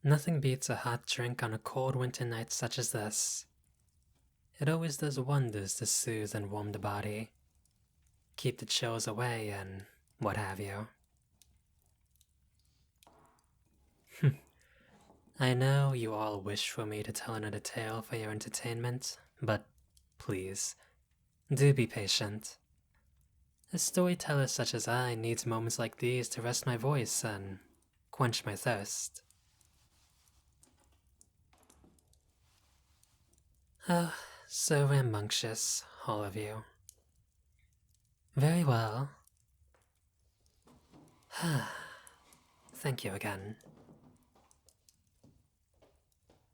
Nothing beats a hot drink on a cold winter night such as this. It always does wonders to soothe and warm the body, keep the chills away, and what have you. I know you all wish for me to tell another tale for your entertainment, but please, do be patient. A storyteller such as I needs moments like these to rest my voice and quench my thirst. Oh, so rambunctious, all of you. Very well. Thank you again.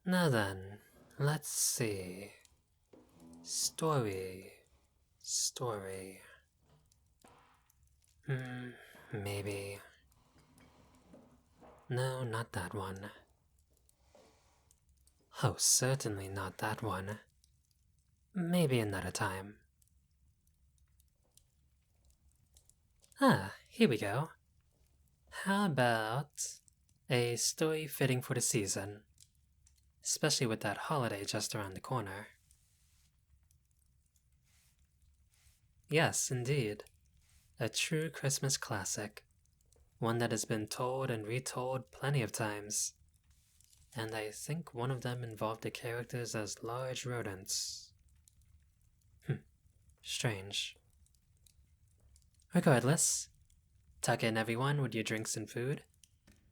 Now then, let's see. Story. Maybe. No, not that one. Oh, certainly not that one. Maybe another time. Here we go. How about a story fitting for the season? Especially with that holiday just around the corner. Yes, indeed. A true Christmas classic. One that has been told and retold plenty of times. And I think one of them involved the characters as large rodents. Strange. Regardless, tuck in everyone with your drinks and food,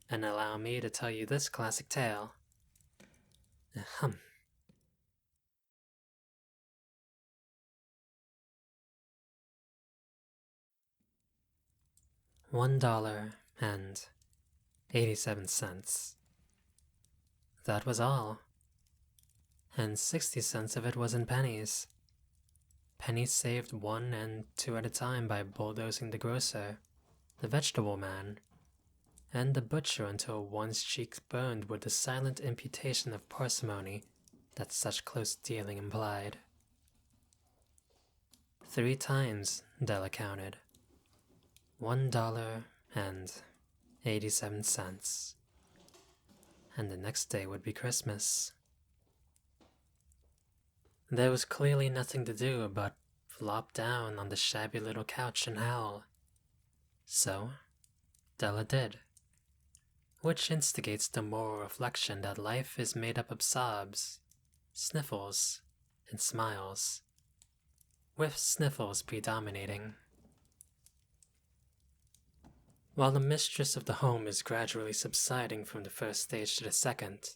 and allow me to tell you this classic tale. $1.87. That was all. And 60 cents of it was in pennies. Pennies saved 1 and 2 at a time by bulldozing the grocer, the vegetable man, and the butcher until one's cheeks burned with the silent imputation of parsimony that such close dealing implied. 3 times, Della counted. $1.87. And the next day would be Christmas. There was clearly nothing to do but flop down on the shabby little couch and howl. So, Della did. Which instigates the moral reflection that life is made up of sobs, sniffles, and smiles, with sniffles predominating. While the mistress of the home is gradually subsiding from the first stage to the second,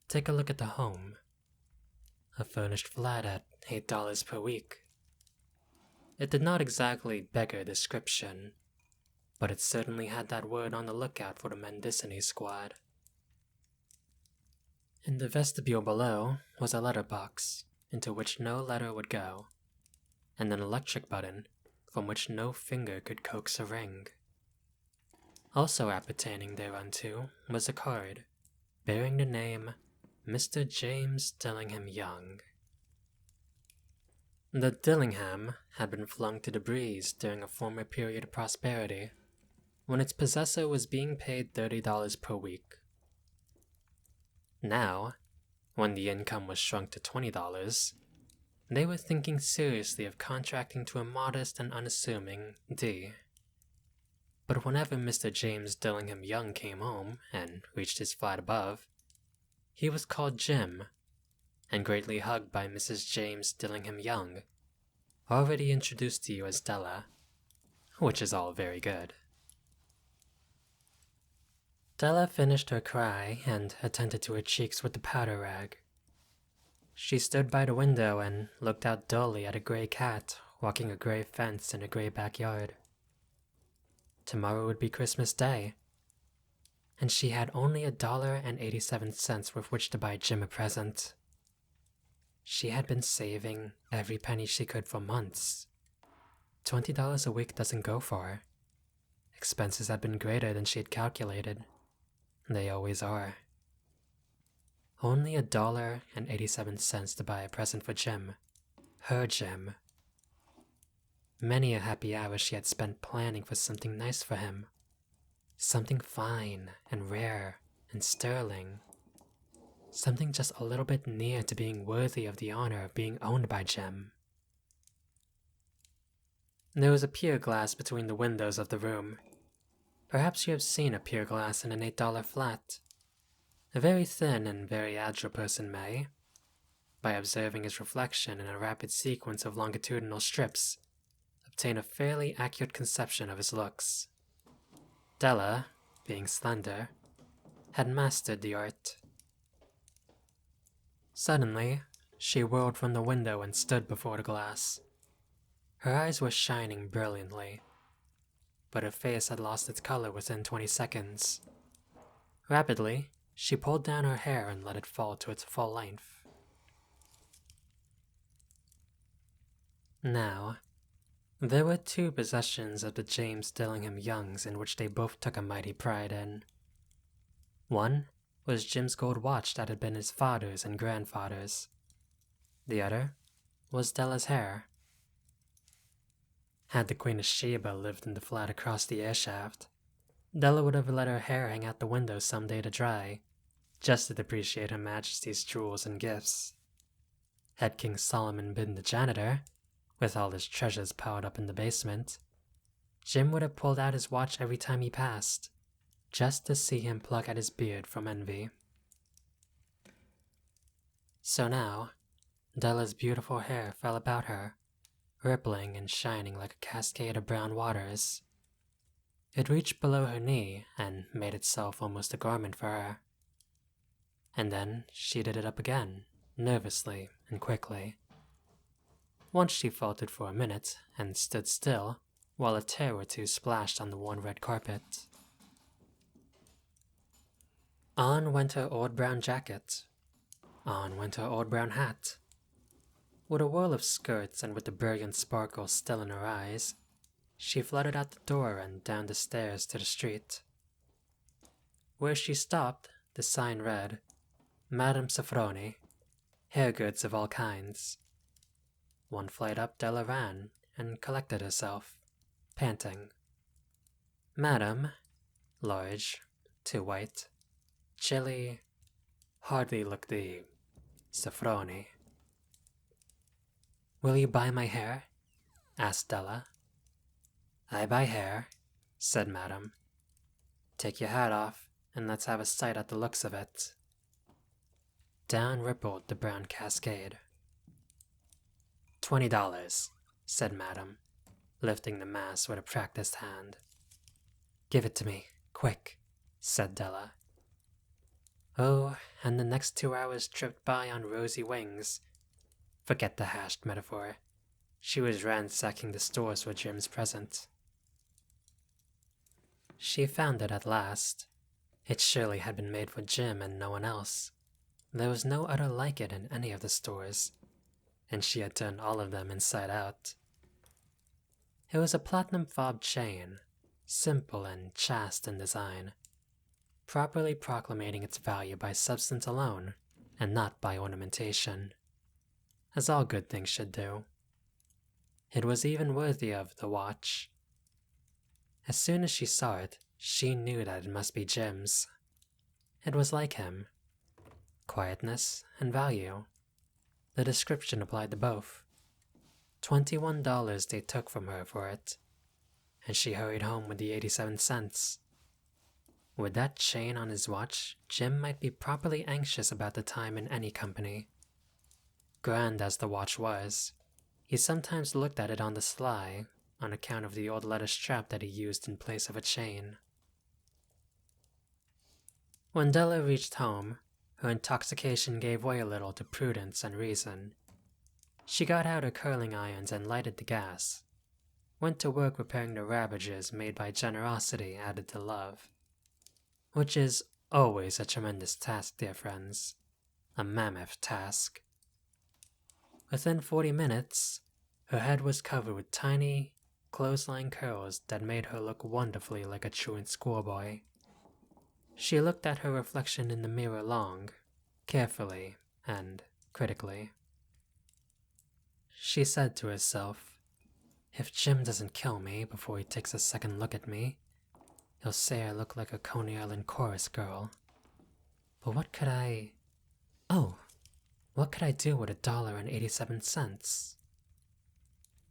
take a look at the home. A furnished flat at $8 per week. It did not exactly beggar description, but it certainly had that word on the lookout for the Mendicity squad. In the vestibule below was a letterbox, into which no letter would go, and an electric button from which no finger could coax a ring. Also appertaining thereunto was a card, bearing the name Mr. James Dillingham Young. The Dillingham had been flung to the breeze during a former period of prosperity, when its possessor was being paid $30 per week. Now, when the income was shrunk to $20, they were thinking seriously of contracting to a modest and unassuming D. But whenever Mr. James Dillingham Young came home and reached his flat above, he was called Jim, and greatly hugged by Mrs. James Dillingham Young, already introduced to you as Della, which is all very good. Della finished her cry and attended to her cheeks with the powder rag. She stood by the window and looked out dully at a gray cat walking a gray fence in a gray backyard. Tomorrow would be Christmas Day, and she had only $1.87 with which to buy Jim a present. She had been saving every penny she could for months. $20 a week doesn't go far. Expenses had been greater than she had calculated. They always are. Only $1.87 to buy a present for Jim. Her Jim. Many a happy hour she had spent planning for something nice for him. Something fine and rare and sterling. Something just a little bit near to being worthy of the honor of being owned by Jim. There was a pier glass between the windows of the room. Perhaps you have seen a pier glass in an $8 flat. A very thin and very agile person may, by observing his reflection in a rapid sequence of longitudinal strips, obtain a fairly accurate conception of his looks. Della, being slender, had mastered the art. Suddenly, she whirled from the window and stood before the glass. Her eyes were shining brilliantly, but her face had lost its color within 20 seconds. Rapidly, she pulled down her hair and let it fall to its full length. Now, there were two possessions of the James Dillingham Youngs in which they both took a mighty pride in. One was Jim's gold watch that had been his father's and grandfather's. The other was Della's hair. Had the Queen of Sheba lived in the flat across the airshaft, Della would have let her hair hang out the window some day to dry, just to depreciate Her Majesty's jewels and gifts. Had King Solomon been the janitor, with all his treasures piled up in the basement, Jim would have pulled out his watch every time he passed, just to see him pluck at his beard from envy. So now, Della's beautiful hair fell about her, rippling and shining like a cascade of brown waters. It reached below her knee and made itself almost a garment for her. And then she did it up again, nervously and quickly. Once she faltered for a minute and stood still while a tear or two splashed on the worn red carpet. On went her old brown jacket. On went her old brown hat. With a whirl of skirts and with the brilliant sparkle still in her eyes, she fluttered out the door and down the stairs to the street. Where she stopped, the sign read, Madame Sofroni, hair goods of all kinds. One flight up Della ran and collected herself, panting. Madam, large, too white, chilly, hardly look the Sofroni. Will you buy my hair? Asked Della. I buy hair, said Madame. Take your hat off, and let's have a sight at the looks of it. Down rippled the brown cascade. $20, said Madame, lifting the mass with a practiced hand. Give it to me, quick, said Della. Oh, and the next 2 hours tripped by on rosy wings. Forget the hashed metaphor. She was ransacking the stores for Jim's present. She found it at last. It surely had been made for Jim and no one else. There was no other like it in any of the stores, and she had turned all of them inside out. It was a platinum fob chain, simple and chaste in design, properly proclamating its value by substance alone, and not by ornamentation, as all good things should do. It was even worthy of the watch. As soon as she saw it, she knew that it must be Jim's. It was like him. Quietness and value. The description applied to both. $21 they took from her for it, and she hurried home with the 87 cents. With that chain on his watch, Jim might be properly anxious about the time in any company. Grand as the watch was, he sometimes looked at it on the sly, on account of the old leather strap that he used in place of a chain. When Della reached home, her intoxication gave way a little to prudence and reason. She got out her curling irons and lighted the gas, went to work repairing the ravages made by generosity added to love, which is always a tremendous task, dear friends, a mammoth task. Within 40 minutes, her head was covered with tiny, clothesline curls that made her look wonderfully like a truant schoolboy. She looked at her reflection in the mirror long, carefully, and critically. She said to herself, if Jim doesn't kill me before he takes a second look at me, he'll say I look like a Coney Island chorus girl. But what could I... Oh, what could I do with $1.87?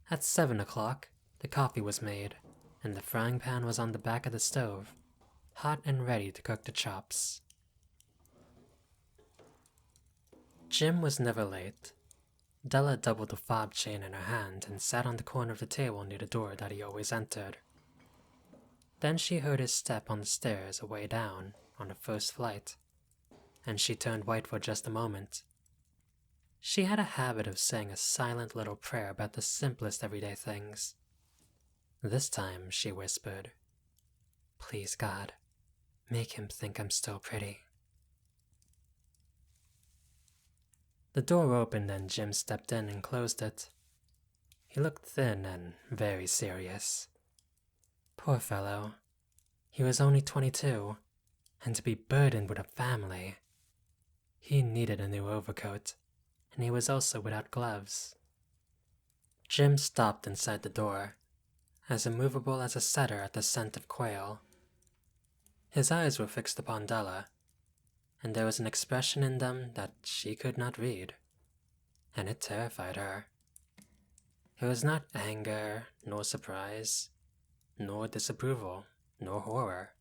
At 7 o'clock, the coffee was made, and the frying pan was on the back of the stove, hot and ready to cook the chops. Jim was never late. Della doubled the fob chain in her hand and sat on the corner of the table near the door that he always entered. Then she heard his step on the stairs away down on the first flight, and she turned white for just a moment. She had a habit of saying a silent little prayer about the simplest everyday things. This time she whispered, "Please, God, make him think I'm still pretty." The door opened and Jim stepped in and closed it. He looked thin and very serious. Poor fellow. He was only 22, and to be burdened with a family. He needed a new overcoat, and he was also without gloves. Jim stopped inside the door, as immovable as a setter at the scent of quail. His eyes were fixed upon Della, and there was an expression in them that she could not read, and it terrified her. It was not anger, nor surprise, nor disapproval, nor horror,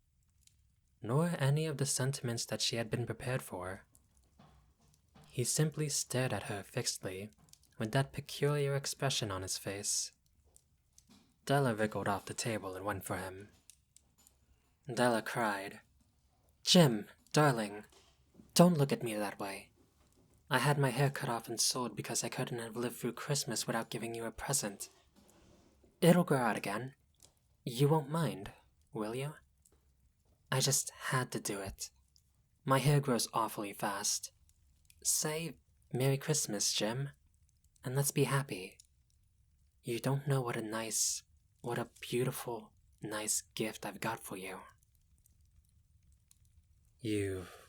nor any of the sentiments that she had been prepared for. He simply stared at her fixedly, with that peculiar expression on his face. Della wriggled off the table and went for him. Della cried, "Jim, darling, don't look at me that way. I had my hair cut off and sold because I couldn't have lived through Christmas without giving you a present. It'll grow out again. You won't mind, will you? I just had to do it. My hair grows awfully fast. Say Merry Christmas, Jim, and let's be happy. You don't know what a beautiful, nice gift I've got for you." "You've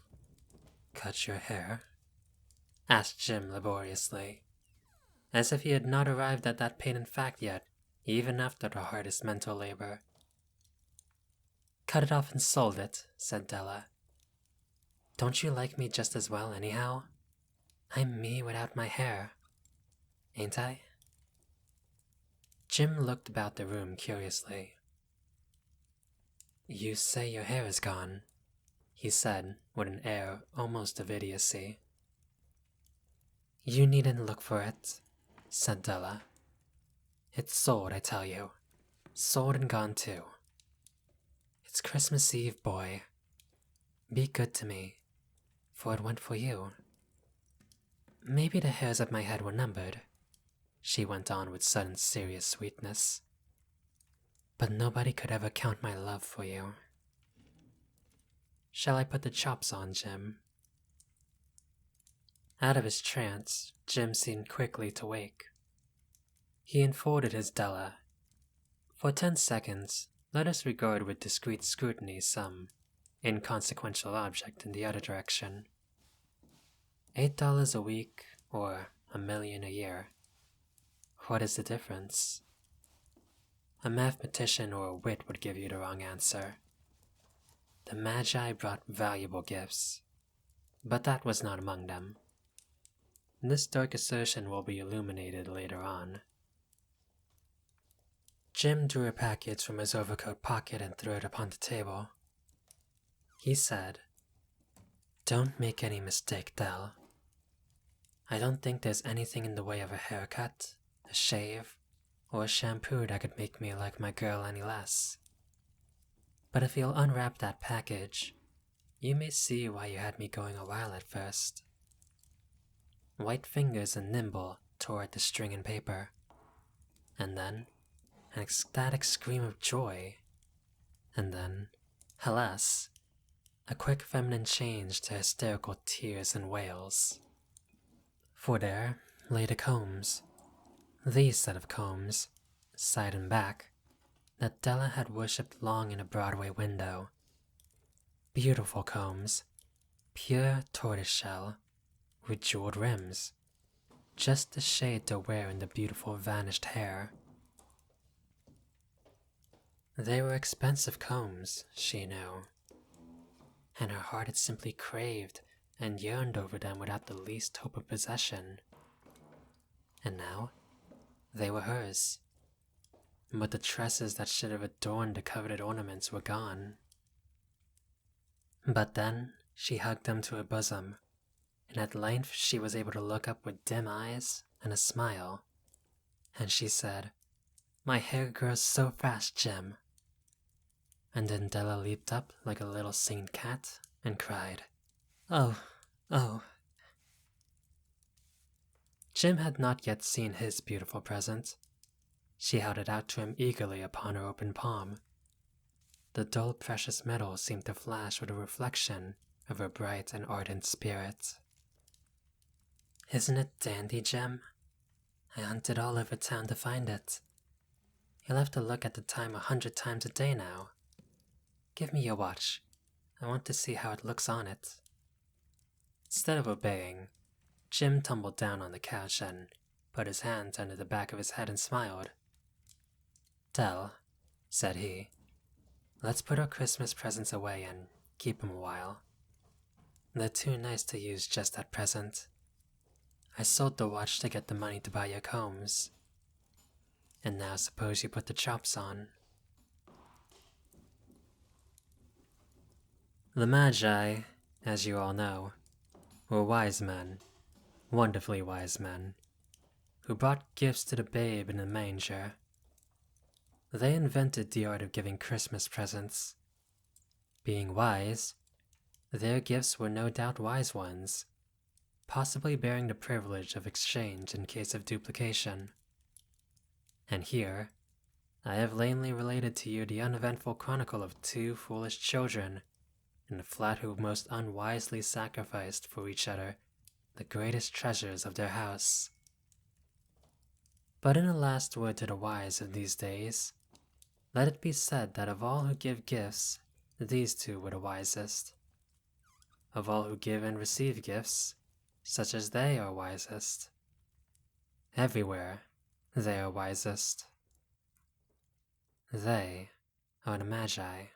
cut your hair?" asked Jim laboriously, as if he had not arrived at that patent fact yet, even after the hardest mental labor. "Cut it off and sold it," said Della. "Don't you like me just as well, anyhow? I'm me without my hair, ain't I?" Jim looked about the room curiously. "You say your hair is gone," he said with an air almost of idiocy. "You needn't look for it," said Della. "It's sold, I tell you. Sold and gone too. It's Christmas Eve, boy. Be good to me, for it went for you. Maybe the hairs of my head were numbered," she went on with sudden serious sweetness, "but nobody could ever count my love for you. Shall I put the chops on, Jim?" Out of his trance, Jim seemed quickly to wake. He unfolded his Della. For 10 seconds, let us regard with discreet scrutiny some inconsequential object in the other direction. $8 a week, or $1 million a year. What is the difference? A mathematician or a wit would give you the wrong answer. The Magi brought valuable gifts, but that was not among them. This dark assertion will be illuminated later on. Jim drew a package from his overcoat pocket and threw it upon the table. He said, "Don't make any mistake, Dell. I don't think there's anything in the way of a haircut, a shave, or a shampoo that could make me like my girl any less. But if you'll unwrap that package, you may see why you had me going a while at first." White fingers and nimble tore at the string and paper, and then an ecstatic scream of joy, and then, alas, a quick feminine change to hysterical tears and wails. For there lay the combs, these set of combs, side and back, that Della had worshipped long in a Broadway window. Beautiful combs, pure tortoiseshell, with jeweled rims, just the shade to wear in the beautiful vanished hair. They were expensive combs, she knew, and her heart had simply craved and yearned over them without the least hope of possession. And now, they were hers. But the tresses that should have adorned the coveted ornaments were gone. But then she hugged them to her bosom, and at length she was able to look up with dim eyes and a smile, and she said, "My hair grows so fast, Jim." And then Della leaped up like a little singed cat and cried, "Oh, oh." Jim had not yet seen his beautiful present. She held it out to him eagerly upon her open palm. The dull precious metal seemed to flash with a reflection of her bright and ardent spirit. "Isn't it dandy, Jim? I hunted all over town to find it. You'll have to look at the time 100 times a day now. Give me your watch. I want to see how it looks on it." Instead of obeying, Jim tumbled down on the couch and put his hand under the back of his head and smiled. "Dell," said he, "let's put our Christmas presents away and keep 'em a while. They're too nice to use just at present. I sold the watch to get the money to buy your combs. And now suppose you put the chops on." The Magi, as you all know, were wise men, wonderfully wise men, who brought gifts to the babe in the manger. They invented the art of giving Christmas presents. Being wise, their gifts were no doubt wise ones, possibly bearing the privilege of exchange in case of duplication. And here, I have lamely related to you the uneventful chronicle of two foolish children in the flat who most unwisely sacrificed for each other the greatest treasures of their house. But in a last word to the wise of these days, let it be said that of all who give gifts, these two were the wisest. Of all who give and receive gifts, such as they are wisest. Everywhere, they are wisest. They are the Magi.